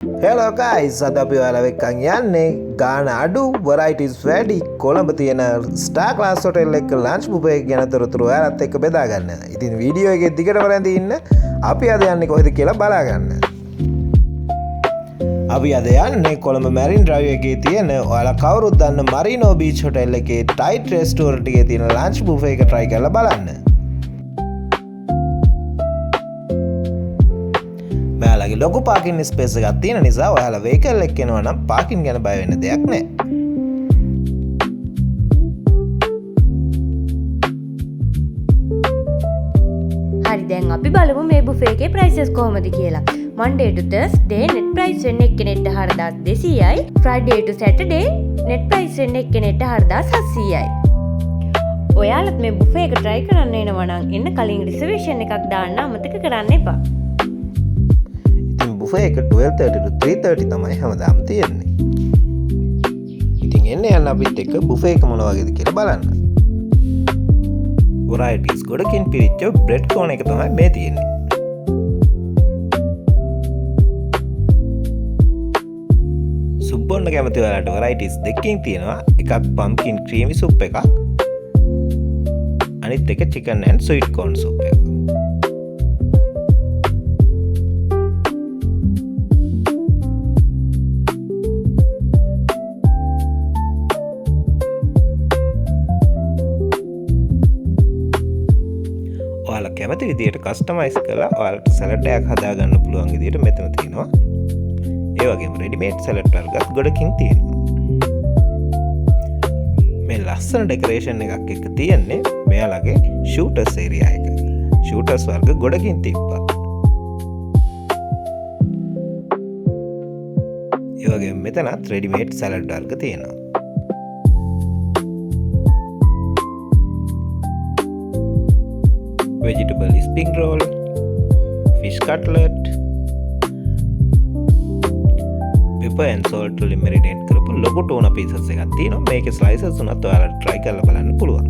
Hello guys, අද අපි ඔයාලා එක්කන් යන්නේ ගාන අඩු varieties වැඩි කොළඹ තියෙන Star Class Hotel එක lunch buffet එක ගැන තොරතුරු ඔයාලත් එක්ක බෙදා ගන්න. ඉතින් වීඩියෝ එකේ දිගටම රැඳී ඉන්න. අපි අද යන්නේ කොහෙද කියලා බලා ගන්න. අපි අද යන්නේ කොළඹ Marine Drive එකේ තියෙන ඔයාලා කවුරුත් දන්න Marino Beach Hotel එකේ Tide Restaurant එකේ තියෙන lunch buffet එක try කරලා බලන්න. ඔයාලගේ ලොකු පාකින් ස්පේස් එකක් තියෙන නිසා ඔයාලා වෙහිකල් එකක් එනවා නම් පාකින් ගැන බය වෙන්න දෙයක් නැහැ. හරි දැන් අපි බලමු මේ බුෆේ එකේ prices කොහොමද කියලා. Monday to Thursday net price වෙන්නේ එක්කෙනෙක්ට 4200යි. Friday to Saturday net price වෙන්නේ එක්කෙනෙක්ට 4700යි. ඔයාලත් මේ බුෆේ එක try කරන්න එනවා නම් එන්න කලින් reservation එකක් දාන්න අමතක කරන්න එපා. බුෆේ එක 12:30 to 3:30 තමයි හැමදාම තියෙන්නේ. ඉතින් එන්න යන්න අපිත් එක්ක බුෆේ එක මොන වගේද කියලා බලන්න. varieties ගොඩකින් පිරිච්ච බ්‍රෙඩ් කෝන් එක තමයි මේ තියෙන්නේ. සුප් බොන්න කැමති ඔයාලට varieties දෙකකින් තියෙනවා. එකක් pumpkin creamy soup එකක්. අනිත් එක chicken and sweet corn soup එක. ඔයාලා කැමති විදියට කස්ටමයිස් කරලා ඔයාලට සලාඩ් එකක් හදාගන්න පුළුවන් විදියට මෙතන තියෙනවා. ඒ වගේම රෙඩිමේඩ් සලාඩ් වර්ගත් ගොඩකින් තියෙනවා. මේ ලස්සන ඩෙකරේෂන් එකක් එක්ක තියෙන්නේ මෙයාලගේ ෂූටර්ස් ඒරියා එක. ෂූටර්ස් වර්ග ගොඩකින් තිබ්බා. ඒ වගේම මෙතනත් රෙඩිමේඩ් සලාඩ් වර්ග තියෙනවා. vegetable spring roll, fish cutlet, pepper and salt වලින් marinate කරපු ලොකු tuna pieces එකක් තියෙනවා. මේකේ slices උනත් ඔයාලා try කරලා බලන්න පුළුවන්.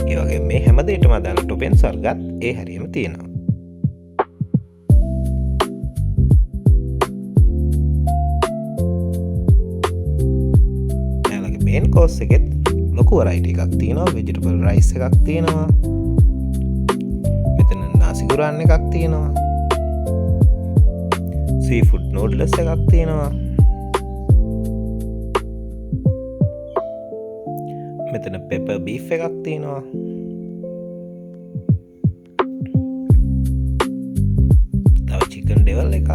ඒ වගේම මේ හැම දෙයකම අදාළ toppings වර්ගත් ඒ හැරියම තියෙනවා. එයාලගේ main course එකෙත් ලොකු variety එකක් තියෙනවා. vegetable rice එකක් තියෙනවා. සිගුරන් එකක් තියෙනවා. සීෆුඩ් නූඩ්ලස් එකක් තියෙනවා. මෙතන පෙපර් බීෆ් එකක් තියෙනවා. තව චිකන් ඩෙවල් එකක්.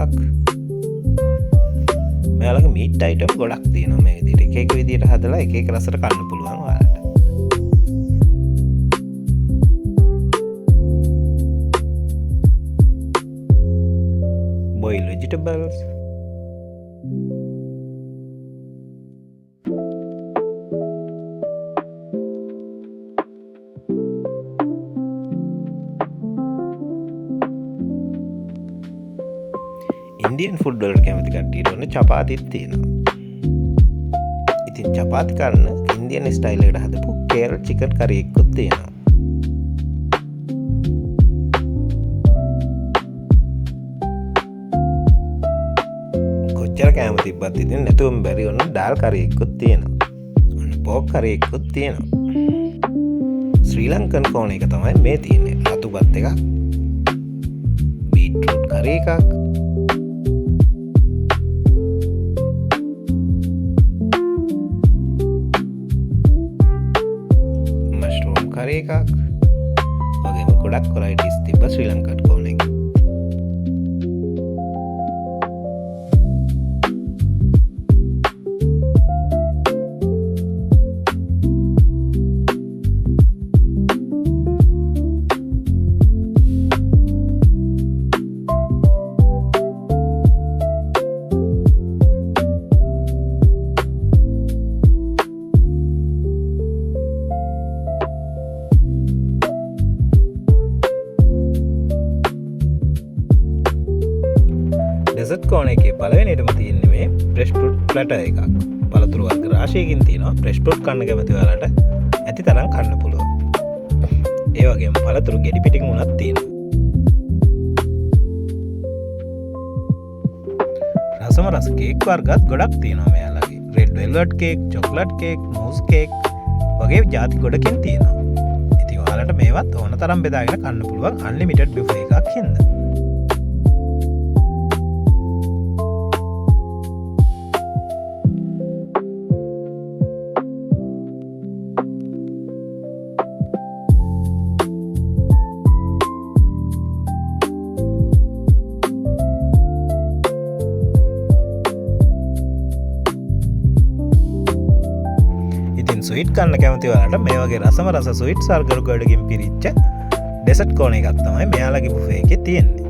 මෙයාලගේ මීට් අයිටම් ගොඩක් තියෙනවා. මේ විදිහට එක එක විදිහට හදලා එක එක රසට කන්න පුළුවන් ඔයාලට. boiled vegetables, Indian food වලට කැමති කට්ටියට ඔන්න චපාතිත් තියෙනවා. ඉතින් චපාති කරන Indian style එකට හදපු Kerala chicken curry එකකුත් තියෙනවා. කෑම තිබ්බත් ඉතින් නැතුවම බැරි ඔන්න ඩාල් කරි එකකුත් තියෙනවා. ඔන්න පෝක් කරි එකකුත් තියෙනවා. ශ්‍රී ලංකන් කෝණ එක තමයි මේ තියෙන්නේ. රතුපත් එකක්. බීට්රූට් කරි එකක්. මෂ්රූම් කරි එකක්. වගේම ගොඩක් varieties තිබ්බ ශ්‍රී ලංකන් කෝණ එක. ඩෙසර්ට් කෝන් එකේ පළවෙනියටම තියෙන්නේ මේ fresh fruit platter එකක්. පළතුරු වර්ග රාශියකින් තියෙනවා. fresh fruit කන්න කැමති ඔයාලට ඇති තරම් කන්න පුළුවන්. ඒ වගේම පළතුරු ගෙඩි පිටින් උනත් තියෙනවා. රසම රස කේක් වර්ගත් ගොඩක් තියෙනවා මෙයාලගේ. Red velvet cake, chocolate cake, mousse cake වගේ ಜಾති ගොඩකින් තියෙනවා. ඉතින් ඔයාලට මේවත් ඕන තරම් බෙදාගෙන කන්න පුළුවන් අන්ලිමිටඩ් බුෆේ එකක් හින්දා. ස්වීට් කන්න කැමති වලට මේ වගේ රසම රස ස්වීට් සර්ගරු ගඩකින් පිරිච්ච ඩෙසර්ට් කෝන එකක් තමයි මෙයාලගේ බුෆේ එකේ තියෙන්නේ.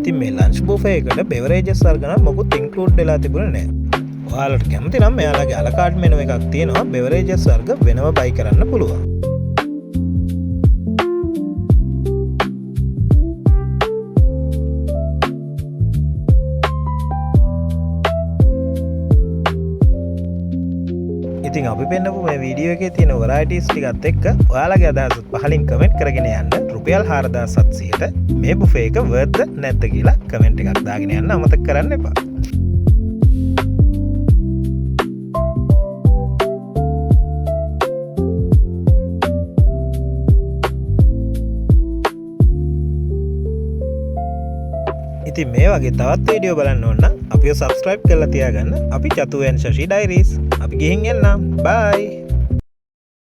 ඉතින් මේ ලන්ච් බුෆේ එකට බෙවරේජස් වර්ගන මොකුත් ඉන්ක්ලූඩ් වෙලා තිබුණේ නැහැ. ඔයාලට කැමති නම් මෙයාලගේ අලකාඩ් මෙනු එකක් තියෙනවා. බෙවරේජස් වර්ග වෙනම බයි කරන්න පුළුවන්. ඉතින් අපි පෙන්නපු මේ වීඩියෝ එකේ තියෙන වරයිටිස් ටිකත් එක්ක ඔයාලගේ අදහස් පහලින් කමෙන්ට් කරගෙන යන්න. රුපියල් 4700ට මේ බුෆේ එක වර්ත් නැද්ද කියලා කමෙන්ට් එකක් දාගෙන යන්න අමතක කරන්න එපා. ඉතින් මේ වගේ තවත් වීඩියෝ බලන්න ඕන නම් අපිව subscribe කරලා තියාගන්න. අපි චතු and Shashi Diaries. අපි ගිහින් එන්නම්. bye.